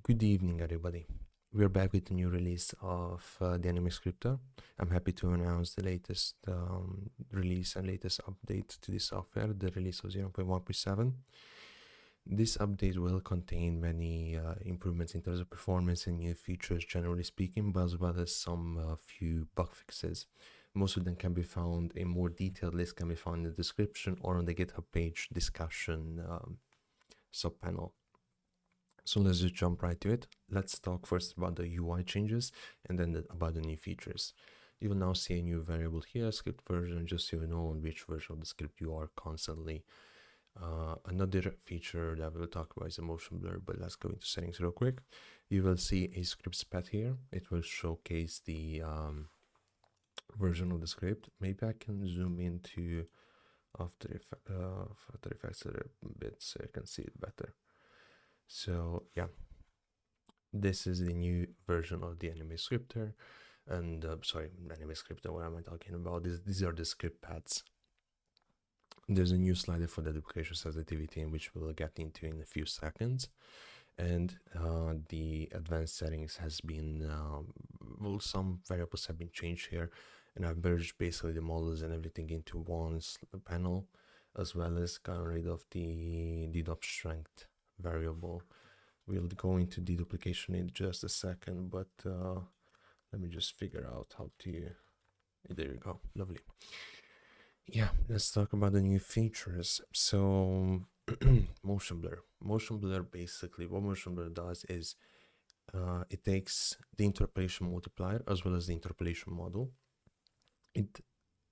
Good evening, everybody. We're back with a new release of the Anime Scripter. I'm happy to announce the latest release and latest update to the software, the release of 0.1.7. This update will contain many improvements in terms of performance and new features, generally speaking, but as well as some few bug fixes. Most of them can be found, a more detailed list can be found in the description or on the GitHub page discussion subpanel. So let's just jump right to it. Let's talk first about the UI changes and then about the new features. You will now see a new variable here, script version, just so you know on which version of the script you are constantly. Another feature that we'll talk about is a motion blur, but let's go into settings real quick. You will see a script path here. It will showcase the version of the script. Maybe I can zoom into After Effects a bit so you can see it better. So yeah, this is the new version of the Anime Scripter, and Anime Scripter. What am I talking about? These are the script paths. There's a new slider for the duplication sensitivity, which we'll get into in a few seconds, and the advanced settings has been well, some variables have been changed here, and I've merged basically the models and everything into one panel, as well as gotten rid of the Dedup Strenght variable. We'll go into deduplication in just a second, but let me just figure out how to. There you go, lovely. Yeah, let's talk about the new features. So motion blur, basically what motion blur does is it takes the interpolation multiplier as well as the interpolation model. It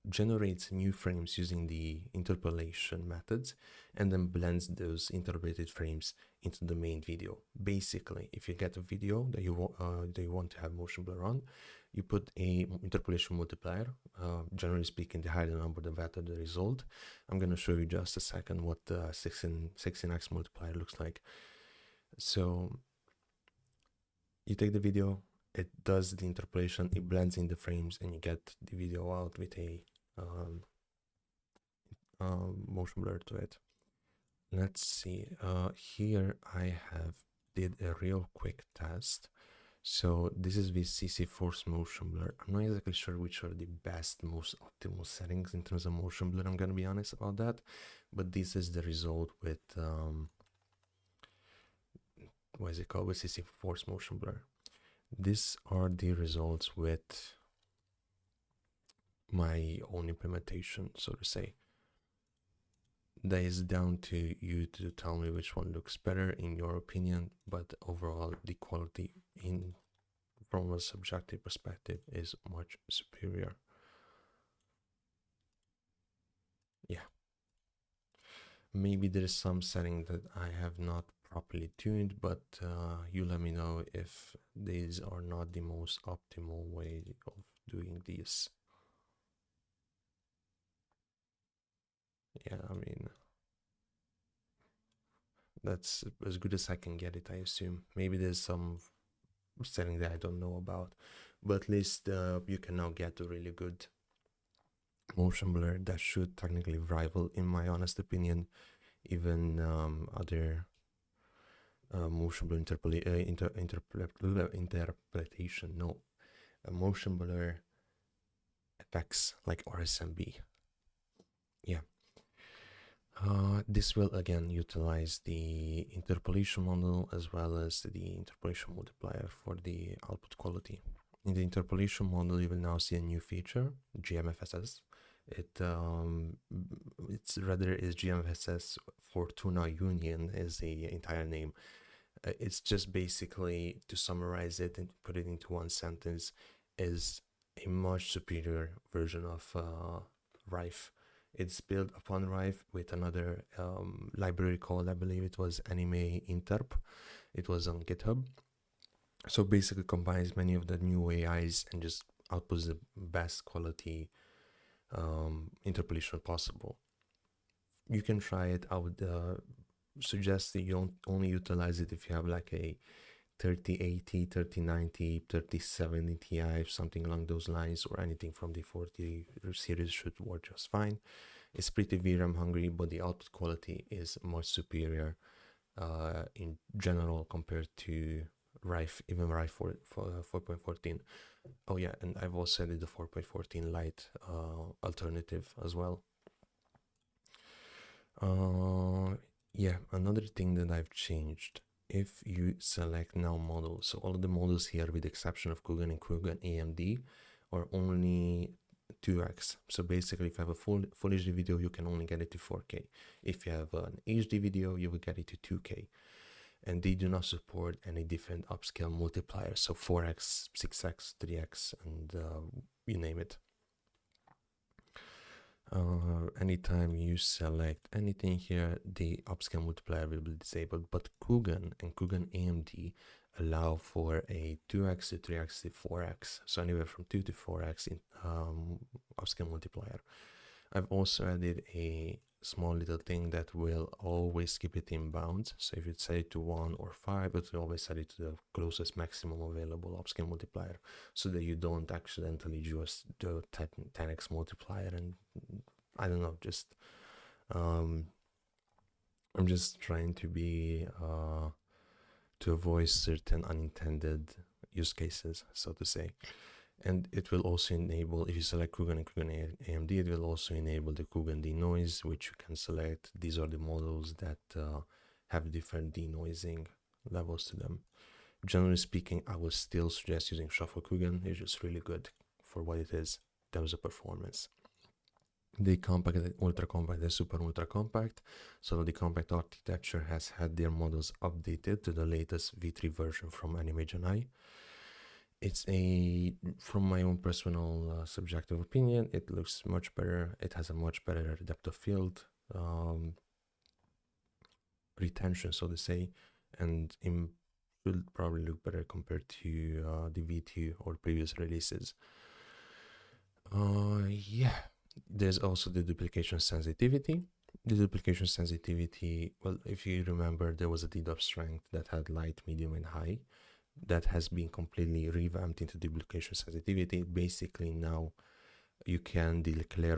generates new frames using the interpolation methods and then blends those interpolated frames into the main video. Basically, if you get a video that you want to have motion blur on, you put a interpolation multiplier. Generally speaking, the higher the number, the better the result. I'm going to show you just a second what the 16x multiplier looks like. So you take the video, it does the interpolation, it blends in the frames, and you get the video out with a motion blur to it. Let's see, here I did a real quick test. So this is with CC Force motion blur. I'm not exactly sure which are the best, most optimal settings in terms of motion blur, I'm gonna be honest about that, but this is the result with what is it called, with CC Force motion blur. These are the results with my own implementation, so to say. That is down to you to tell me which one looks better in your opinion, but overall the quality from a subjective perspective is much superior. Yeah, maybe there is some setting that I have not properly tuned, but you let me know if these are not the most optimal way of doing this. Yeah, I mean, that's as good as I can get it, I assume. Maybe there's some setting that I don't know about, but at least you can now get a really good motion blur that should technically rival, in my honest opinion, even other motion blur interpretation. No, motion blur effects like RSMB. Yeah. This will again utilize the interpolation model as well as the interpolation multiplier for the output quality. In the interpolation model, you will now see a new feature, GMFSS. It's rather is GMFSS Fortuna Union is the entire name. It's just basically, to summarize it and put it into one sentence, is a much superior version of Rife. It's built upon Rife with another library called, I believe it was AnimeJanai. It was on GitHub. So basically combines many of the new AIs and just outputs the best quality interpolation possible. You can try it. I would suggest that you don't only utilize it if you have like a 3080, 3090, 3070 Ti, something along those lines, or anything from the 40 series should work just fine. It's pretty VRAM hungry, but the output quality is much superior in general compared to Rife, even Rife for 4.14. Oh yeah, and I've also added the 4.14 Lite alternative as well. Yeah, another thing that I've changed, if you select now models, so all of the models here with the exception of Kugan and Kugan AMD are only 2x. So basically, if you have a full HD video, you can only get it to 4K. If you have an HD video, you will get it to 2K. And they do not support any different upscale multipliers, so 4x, 6x, 3x, and you name it. Anytime you select anything here, the upscale multiplier will be disabled, but Kugan and Kugan AMD allow for a 2x to 3x to 4x, so anywhere from 2 to 4x in upscale multiplier. I've also added a small little thing that will always keep it in bounds. So if you set it to 1 or 5, it will always set it to the closest maximum available upscale multiplier, so that you don't accidentally just do 10x multiplier. And I don't know, just I'm just trying to be to avoid certain unintended use cases, so to say. And it will also enable, if you select Kugan and Kugan AMD, it will also enable the Kugan denoise, which you can select. These are the models that have different denoising levels to them. Generally speaking, I would still suggest using Shuffle Kugan. It's just really good for what it is in terms of performance. The compact, ultra compact, and super ultra compact. So the compact architecture has had their models updated to the latest V3 version from AnimeJanai. It's from my own personal subjective opinion, it looks much better. It has a much better depth of field retention, so to say, and it will probably look better compared to the V2 or previous releases. Yeah, there's also the duplication sensitivity. The duplication sensitivity, well, if you remember, there was a Dedup Strenght that had light, medium, and high. That has been completely revamped into duplication sensitivity. Basically, now you can declare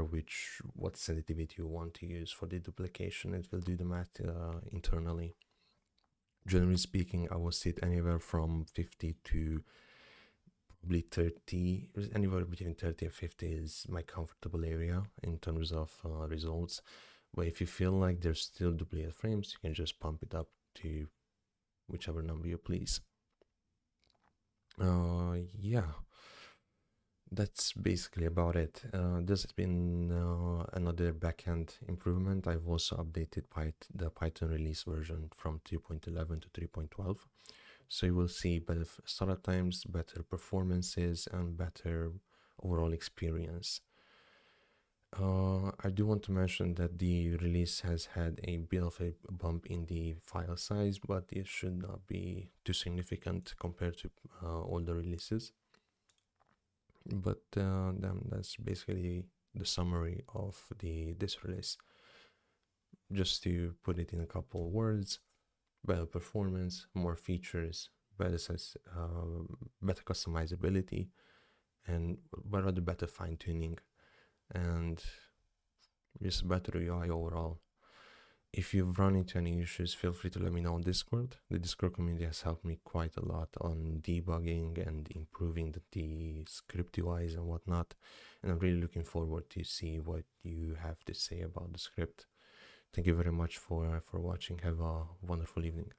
what sensitivity you want to use for the duplication. It will do the math internally. Generally speaking, I will sit anywhere from 50 to probably 30. Anywhere between 30 and 50 is my comfortable area in terms of results. But if you feel like there's still duplicate frames, you can just pump it up to whichever number you please. Yeah, that's basically about it. This has been another backend improvement. I've also updated the Python release version from 3.11 to 3.12. So you will see better startup times, better performances, and better overall experience. I do want to mention that the release has had a bit of a bump in the file size, but it should not be too significant compared to older releases. But then that's basically the summary of this release. Just to put it in a couple of words: better performance, more features, better customizability, and rather better fine-tuning, and just better UI overall. If you've run into any issues, feel free to let me know on Discord. The Discord community has helped me quite a lot on debugging and improving the script UIs and whatnot. And I'm really looking forward to see what you have to say about the script. Thank you very much for watching. Have a wonderful evening.